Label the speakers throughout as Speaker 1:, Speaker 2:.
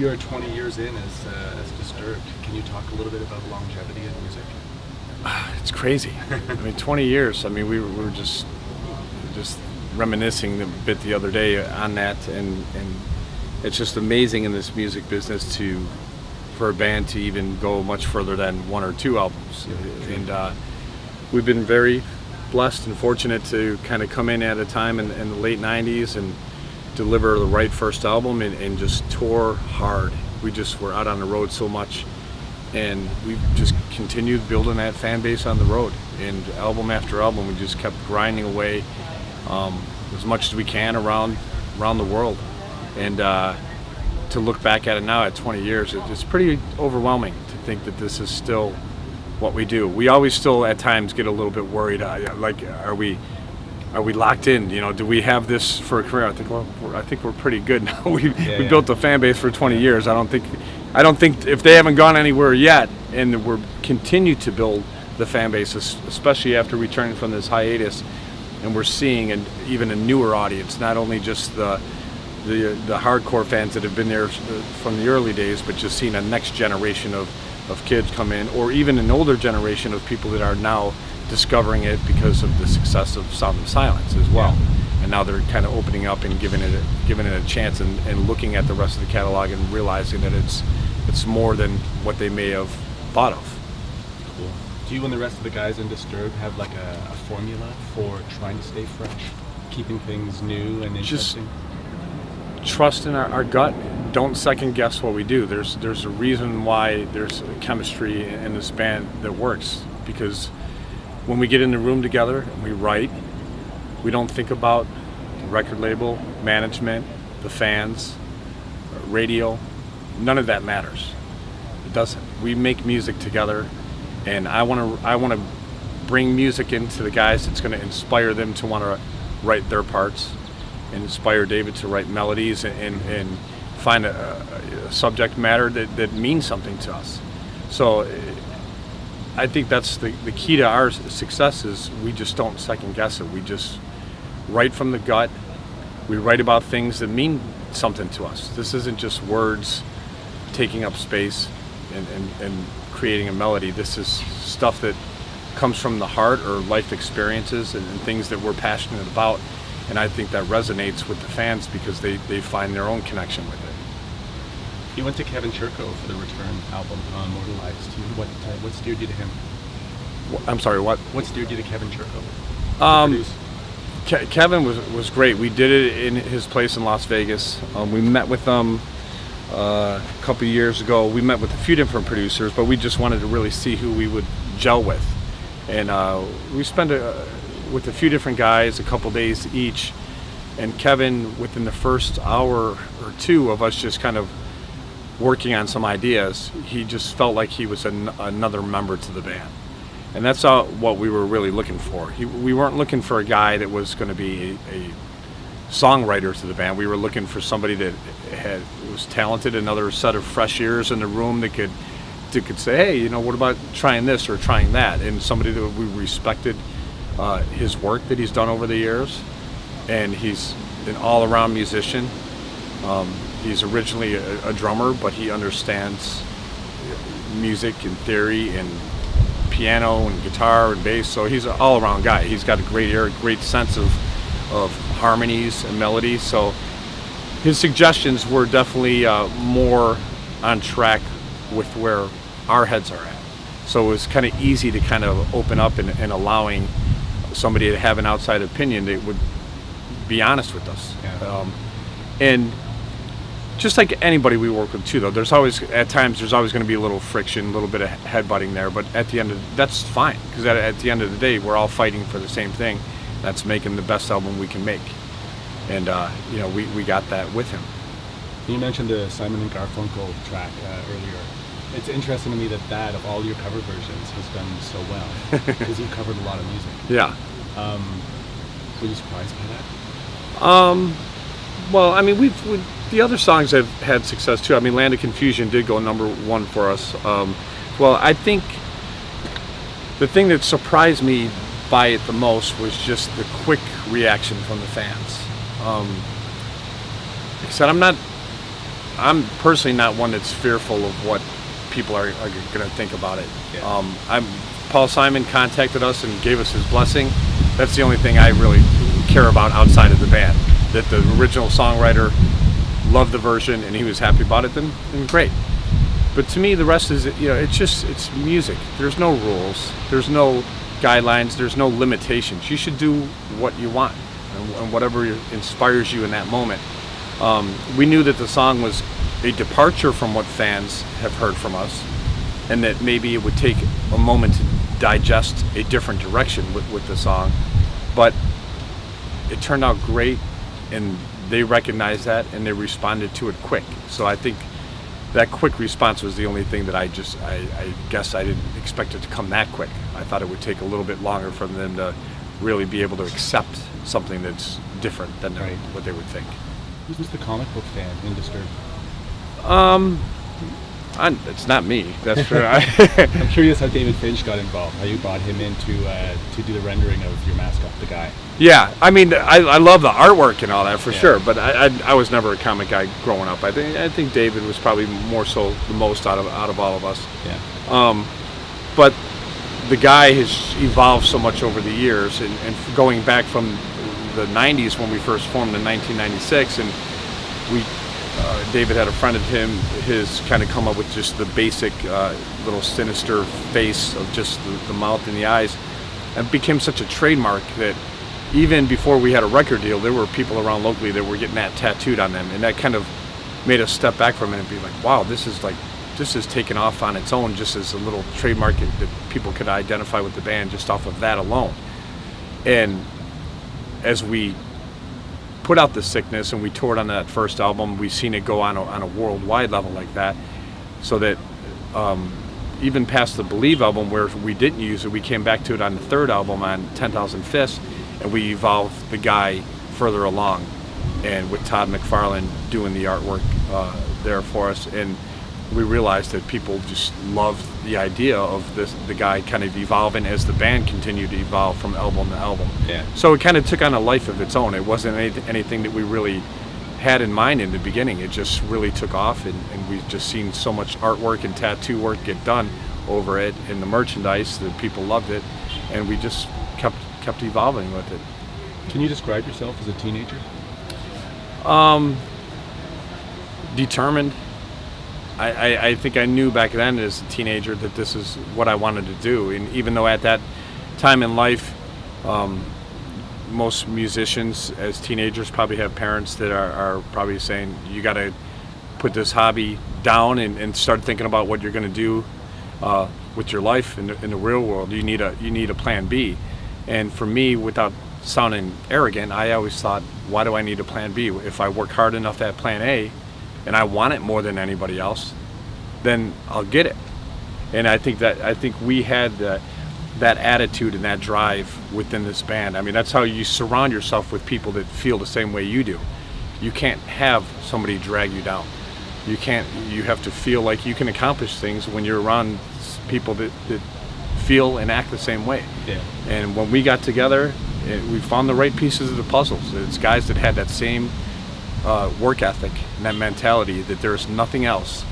Speaker 1: you're 20 years in as Disturbed. Can you talk a little bit about longevity in music?
Speaker 2: It's crazy. I mean, 20 years. I mean, we were just reminiscing a bit the other day on that, and it's just amazing in this music business for a band to even go much further than one or two albums. And we've been very blessed and fortunate to kind of come in at a time in the late 90s and deliver the right first album and just tour hard. We just were out on the road so much, and we just continued building that fan base on the road. And album after album, we just kept grinding away as much as we can around the world. And to look back at it now at 20 years, it's pretty overwhelming to think that this is still what we do. We always still at times get a little bit worried. Like, are we locked in? You know, do we have this for a career? I think we're pretty good now. We built a fan base for 20 years. I don't think if they haven't gone anywhere yet, and we're continue to build the fan base, especially after returning from this hiatus, and we're seeing even a newer audience, not only just the hardcore fans that have been there from the early days, but just seeing a next generation of kids come in, or even an older generation of people that are now discovering it because of the success of Sound of Silence as well. And now they're kind of opening up and giving it a chance and looking at the rest of the catalog and realizing that it's more than what they may have thought of.
Speaker 1: Cool. Do you and the rest of the guys in Disturbed have like a formula for trying to stay fresh, keeping things new and interesting?
Speaker 2: Just trust in our gut. Don't second guess what we do. There's a reason why there's a chemistry in this band that works, because when we get in the room together and we write, we don't think about the record label, management, the fans, radio. None of that matters. It doesn't. We make music together, and I want to bring music into the guys that's going to inspire them to want to write their parts, and inspire David to write melodies and find a subject matter that means something to us. So I think that's the key to our success is we just don't second guess it. We just write from the gut. We write about things that mean something to us. This isn't just words taking up space and creating a melody. This is stuff that comes from the heart or life experiences and things that we're passionate about. And I think that resonates with the fans because they find their own connection with it.
Speaker 1: You went to Kevin Churko for the Return album, Immortalized. What steered you to him?
Speaker 2: I'm sorry, what?
Speaker 1: What steered you to Kevin Churko?
Speaker 2: Kevin was great. We did it in his place in Las Vegas. We met with them a couple of years ago. We met with a few different producers, but we just wanted to really see who we would gel with. And we spent with a few different guys, a couple days each. And Kevin, within the first hour or two of us just kind of working on some ideas, he just felt like he was another member to the band. And that's what we were really looking for. We weren't looking for a guy that was going to be a songwriter to the band. We were looking for somebody that was talented, another set of fresh ears in the room that could say, hey, you know, what about trying this or trying that? And somebody that we respected his work that he's done over the years. And he's an all-around musician. He's originally a drummer, but he understands music and theory and piano and guitar and bass, so he's an all-around guy. He's got a great ear, a great sense of harmonies and melodies, so his suggestions were definitely more on track with where our heads are at. So it was kind of easy to kind of open up and allowing somebody to have an outside opinion that would be honest with us.
Speaker 1: Yeah.
Speaker 2: And just like anybody we work with too, though, there's always going to be a little friction, a little bit of headbutting there, but at the end that's fine, because at the end of the day, we're all fighting for the same thing. That's making the best album we can make. And we got that with him.
Speaker 1: You mentioned the Simon and Garfunkel track earlier. It's interesting to me that of all your cover versions has done so well, because you've covered a lot of music.
Speaker 2: Yeah.
Speaker 1: Were you surprised by that?
Speaker 2: Well, I mean, the other songs have had success too. I mean, Land of Confusion did go #1 for us. Well, I think the thing that surprised me by it the most was just the quick reaction from the fans. Like I said, I'm personally not one that's fearful of what people are going to think about it.
Speaker 1: Yeah.
Speaker 2: Paul Simon contacted us and gave us his blessing. That's the only thing I really care about outside of the band. That the original songwriter loved the version and he was happy about it, then great. But to me, the rest is, it's music. There's no rules. There's no guidelines. There's no limitations. You should do what you want and whatever inspires you in that moment. We knew that the song was a departure from what fans have heard from us, and that maybe it would take a moment to digest a different direction with the song. But it turned out great, and they recognized that, and they responded to it quick. So I think that quick response was the only thing that I guess I didn't expect it to come that quick. I thought it would take a little bit longer for them to really be able to accept something that's different than what they would think.
Speaker 1: Who's the comic book fan in Disturbed?
Speaker 2: It's not me, that's for sure.
Speaker 1: I'm curious how David Finch got involved, how you brought him in to do the rendering of your mascot, the guy.
Speaker 2: Yeah, I mean, I love the artwork and all that for sure, but I was never a comic guy growing up. I think David was probably more so the most out of all of us.
Speaker 1: Yeah.
Speaker 2: But the guy has evolved so much over the years, and going back from the 90s when we first formed in 1996, and David had a friend of his kind of come up with just the basic little sinister face of just the mouth and the eyes, and became such a trademark that even before we had a record deal, there were people around locally that were getting that tattooed on them, and that kind of made us step back from it and be like, wow, this is taken off on its own, just as a little trademark that people could identify with the band just off of that alone. And as we put out The Sickness and we toured on that first album, we've seen it go on a worldwide level like that, so that even past the Believe album where we didn't use it, we came back to it on the third album on 10,000 Fists, and we evolved the guy further along, and with Todd McFarlane doing the artwork there for us, and we realized that people just loved the idea of the guy kind of evolving as the band continued to evolve from album to album.
Speaker 1: Yeah.
Speaker 2: So it kind of took on a life of its own. It wasn't anything that we really had in mind in the beginning. It just really took off, and we've just seen so much artwork and tattoo work get done over it, and the merchandise that people loved it, and we just kept evolving with it.
Speaker 1: Can you describe yourself as a teenager?
Speaker 2: Determined. I think I knew back then as a teenager that this is what I wanted to do, and even though at that time in life, most musicians as teenagers probably have parents that are probably saying, you got to put this hobby down and start thinking about what you're going to do with your life in the real world. You need a plan B. And for me, without sounding arrogant, I always thought, why do I need a plan B? If I work hard enough at plan A and I want it more than anybody else, then I'll get it. And I think we had that attitude and that drive within this band. I mean, that's how you surround yourself with people that feel the same way you do. You can't have somebody drag you down. You have to feel like you can accomplish things when you're around people that feel and act the same way.
Speaker 1: Yeah.
Speaker 2: And when we got together, we found the right pieces of the puzzles. It's guys that had that same work ethic and that mentality that there's nothing else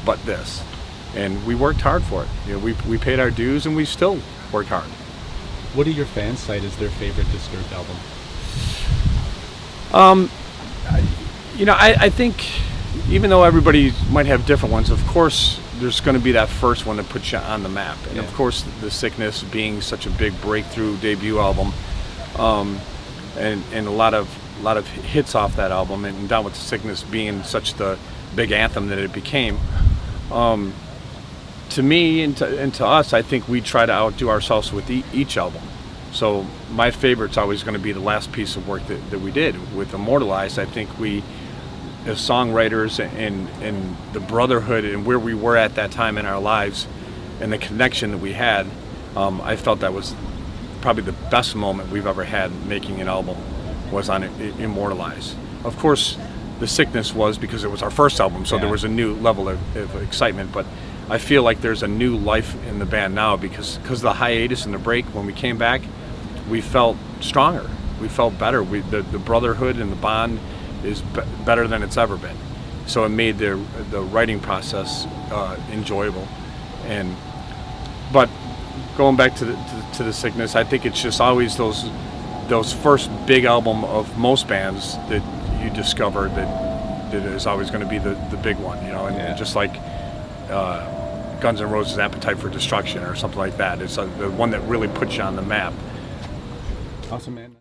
Speaker 2: but this. And we worked hard for it. We paid our dues, and we still work hard.
Speaker 1: What do your fans cite as their favorite Disturbed album?
Speaker 2: I think even though everybody might have different ones, of course there's going to be that first one that puts you on the map. And of course, The Sickness being such a big breakthrough debut album, and a lot of hits off that album, and Down with the Sickness being such the big anthem that it became. To me and to us, I think we try to outdo ourselves with each album. So my favorite's always going to be the last piece of work that we did with Immortalized. I think we, as songwriters and the brotherhood and where we were at that time in our lives and the connection that we had, I felt that was probably the best moment we've ever had making an album was on Immortalized. Of course, The Sickness was because it was our first album, so there was a new level of excitement, but I feel like there's a new life in the band now because of the hiatus and the break. When we came back, we felt stronger. We felt better. The brotherhood and the bond is better than it's ever been. so it made the writing process enjoyable. But going back to the Sickness, I think it's just always those first big album of most bands that you discover that is always going to be the big one, and just like Guns N' Roses' Appetite for Destruction or something like that. It's the one that really puts you on the map.
Speaker 1: Awesome, man.